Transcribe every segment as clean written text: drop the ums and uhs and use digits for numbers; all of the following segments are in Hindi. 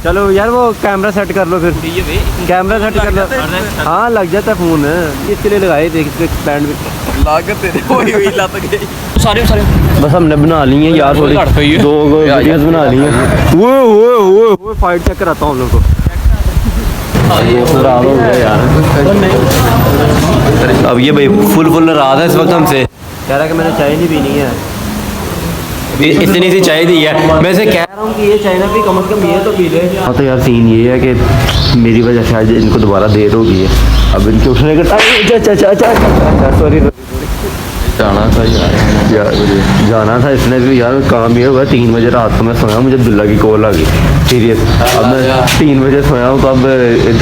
चलो यार वो कैमरा सेट कर लो, फिर कैमरा सेट कर लो। हाँ लग जाता है फ़ोन, इसके लिए लगाए थे स्टैंड में। लागत सारे बस हमने बना ली है यार, थोड़ी दो वीडियोस बना ली हैं। वो फाइट चेक कराता हूँ हम लोग को। खराब हो गया यार। अब ये भाई फुल नाराज़ है इस वक्त हमसे, कह रहा है कि मैंने चाय नहीं पीनी है। इतनी सी चाय दी है, मैं इसे कह रहा हूँ कि ये चाय ना भी कम से कम ये तो पी ले। हाँ तो यार सीन ये है कि मेरी वजह से आज इनको दोबारा देर हो गई है। अब इनके उठने का टाइम, सॉरी जाना था यार, जाना था इसने भी यार। काम ये हुआ 3 बजे रात को मैं सोया, मुझे अब्दुल्ला की कॉल आ गई सीरियस। अब मैं 3 बजे सोया हूँ तो अब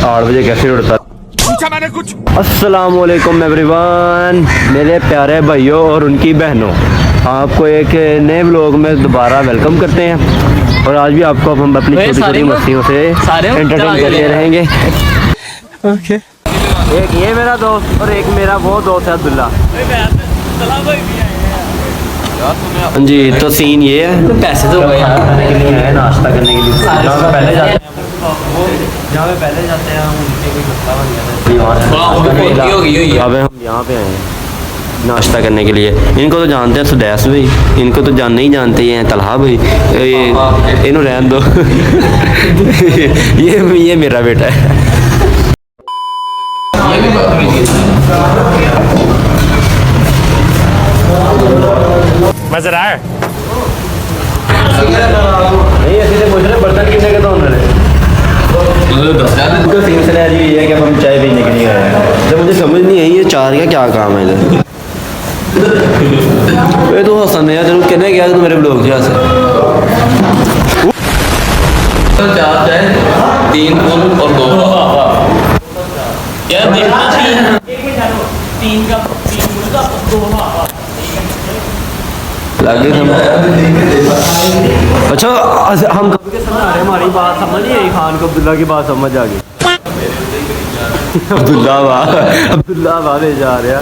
8 बजे कैसे उठता। पूछा मैंने कुछ। अस्सलाम वालेकुम एवरीवन, मेरे प्यारे भाइयों और उनकी बहनों, आपको एक नए व्लॉग में दोबारा वेलकम करते हैं। और आज भी आपको हम अपनी छोटी छोटी मस्तियों से एंटरटेन करते रहेंगे। ओके। एक ये मेरा दोस्त और एक मेरा वो दोस्त है अब्दुल्ला जी। तो सीन ये है, तो पैसे तो खाने के लिए है, नाश्ता करने के लिए जहाँ पे पहले जाते हैं, हम उनके कोई मसला बन गया था। अब हम यहाँ पे आए हैं नाश्ता करने के लिए। इनको तो जानते हैं सुदैस भाई, इनको तो नहीं जानते हैं तलहा भाई, इन्हों रहन दो। ये मेरा बेटा है। मजा आया नहीं ऐसे तो पूछ रहे बर्तन कितने के तो उन्होंने तो सीन से ये है कि हम चाय पीने के लिए आए हैं। तो मुझे समझ नहीं आई ये चार का क्या काम है इधर। ये तो हसन है जरूर कहने गया तो मेरे ब्लॉग जहाँ से 4 चाय 3 फूल और 2 क्या देखना चाहिए। 3 का 3 फूल का 2 लगे अच्छा हम कब के समझ आ रहे, हमारी बात समझ नहीं आई, खान को अब्दुल्ला की बात समझ आ गई। अब्दुल्ला वाह ले जा रहा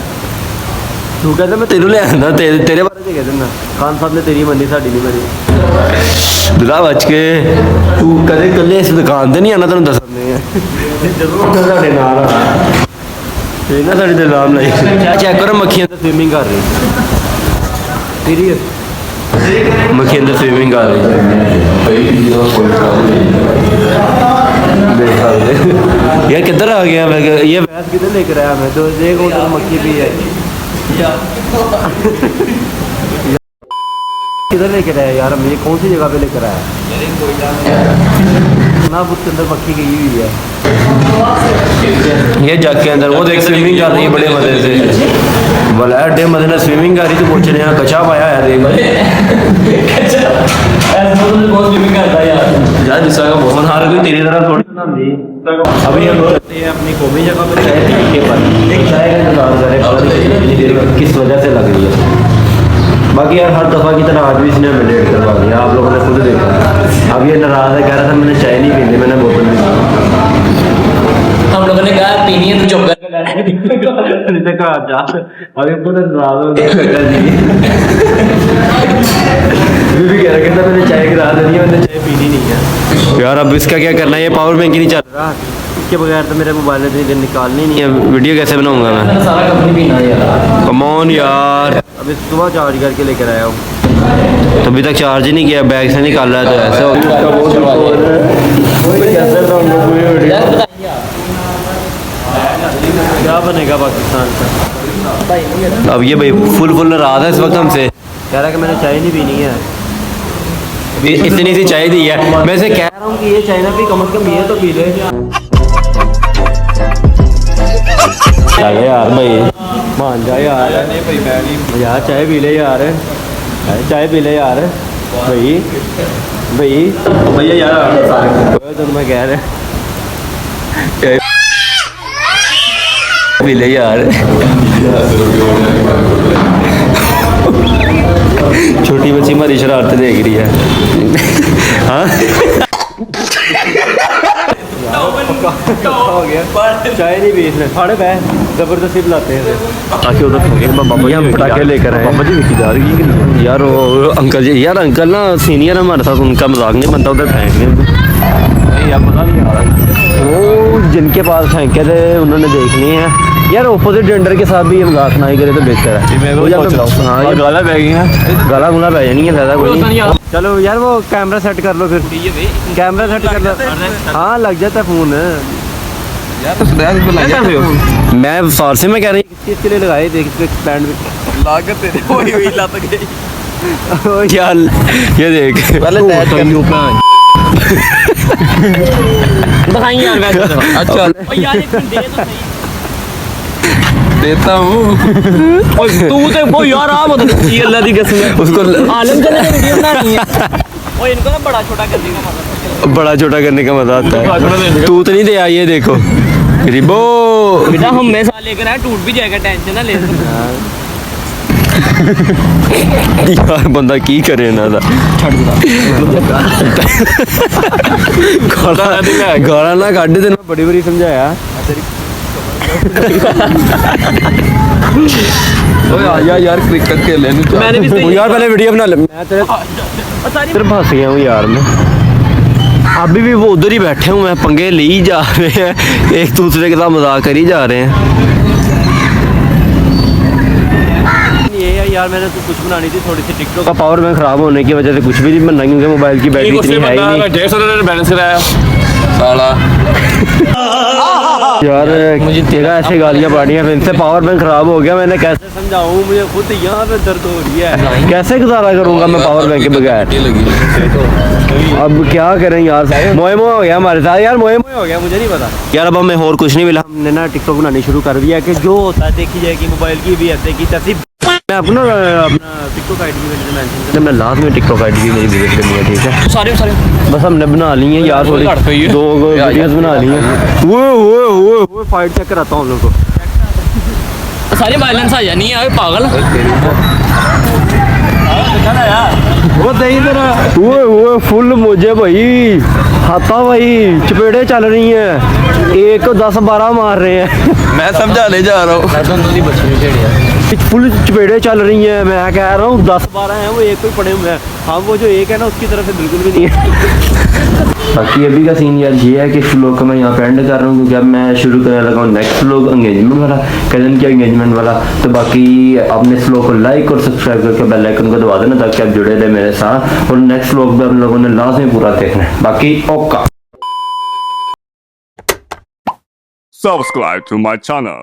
तू कहता मैं तेरू ले आना, तेरे बारे में कह देना खान साहब ने तेरी मनी साड़ी नहीं मनी। अब्दुल्ला बच के तू कदे कल्ले इस दुकान ते नहीं आना, तेन दस साढ़े नाम लाई चेक करो मक्खियां तो स्विमिंग कर रही मक्खी अंदर स्विमिंग कर रही यार किधर आ गया मैं, ये भैंस किधर लेकर आया मैं तो देखो तो मक्खी भी है किधर लेकर आया यार, हम ये कौन सी जगह पे लेकर आया ना, उसके अंदर मक्खी गई हुई है। ये जग के अंदर वो देख स्विमिंग कर रही है बड़े मजे से, बोला अड्डे मजे ने स्विमिंग कर रही तो पूछ रहे हैं कचा पाया है देख यार जिसका का बहुत हार कोई तेरी तरह थोड़ी बनाती। अभी हम चलते हैं अपनी कौमी जगह पर चाय पीने के बाद एक चाय का इंतजार करें किस वजह से लग रही है। बाकी यार हर दफ़ा की तरह आज भी इसने हमें लेट करवा दिया, आप लोगों ने खुद देखा। अब ये नाराज़ है, कह रहा था मैंने चाय नहीं पीनी, मैंने बोतल नहीं पी। हम लोगों ने कहा पीनी है तो चुप कर कहा जा अभी पूरा नाराज़ हो गया भी कह रहा कहता मैंने चाय गिरा देनी है, मैंने चाय पीनी नहीं है। यार अब इसका क्या करना है, ये पावर बैंक ही नहीं चल रहा, इसके बगैर तो मेरे मोबाइल से निकालनी नहीं है। वीडियो कैसे बनाऊंगा मैं, सारा कंपनी पीना यार। कम ऑन यार, अभी सुबह चार्ज करके लेकर आया हूँ तो अभी तक चार्ज ही नहीं किया, बैग से निकाल रहा है तो ऐसा क्या बनेगा पाकिस्तान का। अब ये भाई फुल नाराज़ है इस वक्त हमसे, कह रहा है कि मैंने चाय नहीं पीनी है। इतनी सी चाय दी है, मैं इसे कह रहा हूँ कि ये चाय ना भी कम से कम ये तो पी ले यार भाई, मान जा यार यार चाय पी ले यार, चाय पी ले यार भाई भैया यार तो मैं कह रहा पी ले यार। छोटी बच्ची हमारी शरारत देख रही है। हाँ हो गया चाय नहीं पी इसने, साढ़े पै जबरदस्ती बुलाते हैं ताकि उधर पटाखे लेकर आए। बाबा जी विकी जा रही है यार, वो अंकल जी यार, अंकल ना सीनियर हमारे साथ, उनका मजाक नहीं बनता उधर फेंक यार पता नहीं आ रहा। वो जिनके पास फेंके थे उन्होंने देख लिए हैं यार। ऑपोजिट जेंडर के साथ भी ये मजाक ना ही करे तो बेहतर है। मैं वो सोच रहा हूँ। हाँ और गाला बह गई है। गला गुला बह जानी है, ज़्यादा कोई नहीं। चलो यार वो कैमरा सेट कर लो फिर, कैमरा सेट कर लो। हाँ लग जाता है फ़ोन। मैं फारसी में कह रही हूँ किस चीज़ के लिए लगाए देख इसको एक्सपैंड भी लागत तेरे वही वही लत गई यार। ये देख पहले टैच कर लूं दिखाई यार वैसे तो। अच्छा ओ यार एक मिनट दे तो सही। देता हूँ। ओए तू तो वो यार आ मत ये अल्लाह दी कसम उसको आलम चले वीडियो बनानी है। ओए इनको ना बड़ा छोटा कर देगा मजा। बड़ा छोटा करने का मजा आता है। तू तो नहीं दे आई है देखो रिबो। बेटा हम में साल लेकर आए टूट भी जाएगा, टेंशन ना ले। यार बंदा की करे ना दा गाला ना काट दे, बड़ी बड़ी समझाया। ओए आजा यार क्रिकेट खेलने nu मैंने भी सही यार पहले वीडियो बना ले। मैं तेरे सारी सिर्फ फंस गया हूँ यार मैं। अभी भी वो उधर ही बैठे हुए हैं, पंगे ले ही जा रहे हैं, एक दूसरे के साथ मजाक कर ही जा रहे हैं। ये है यार मैंने तो कुछ बनानी थी थोड़ी सी टिकटॉक का पावर बैंक खराब होने की वजह से कुछ भी नहीं बनना, क्योंकि मोबाइल की बैटरी इतनी है ही नहीं। 150 बैलेंस कराया साला यार मुझे तेरा ऐसे गालियाँ पड़ियाँ फिर से पावर बैंक खराब हो गया। मैंने कैसे समझाऊँ, मुझे खुद यहाँ पे दर्द हो रही है, कैसे गुजारा करूँगा मैं पावर बैंक के बगैर। अब क्या करें यार, मोए मोए हो गया हमारे साथ यार, मोए मोए हो गया, मुझे नहीं पता यार। अब हमें और कुछ नहीं मिला, हमने ना टिकटॉक बनानी शुरू कर दिया कि जो होता है देखी जाएगी, मोबाइल की भी ऐसे की तैसी। मैं अपना टिकटॉक आईडी भी मेंशन करना, लास्ट में टिकटॉक आईडी भी मेरी विजिट करनी है, ठीक है। सारे बस हमने बना ली है यार, थोड़ी दो वीडियोस बना ली हैं। वो फाइट चेक कराता हूँ हम लोग को। सारे वायलेंस आ जानी है पागल। वो दही तरह वो फुल मुझे भाई हाथा भाई चपेड़े चल रही हैं, एक 10-12 मार रहे हैं। मैं समझाने जा रहा हूँ। फुल चपेड़े चल रही हैं, मैं कह रहा हूँ 10-12 हैं, वो एक कोई पड़े हुए हैं। हाँ वो जो एक है ना उसकी तरफ से बिल्कुल भी नहीं है। बाकी अभी का सीन यार ये है कि इस व्लॉग को मैं यहाँ पे एंड कर रहा हूँ, क्योंकि अब मैं शुरू करने लगा हूँ नेक्स्ट व्लॉग एंगेजमेंट वाला, कजन की एंगेजमेंट वाला। तो बाकी आपने इस व्लॉग को लाइक और सब्सक्राइब करके बेल आइकन को दबा देना, ताकि आप जुड़े रहे मेरे साथ, और नेक्स्ट व्लॉग भी आप लोगों ने लाजमी पूरा देखना है। बाकी ओका Subscribe to my channel.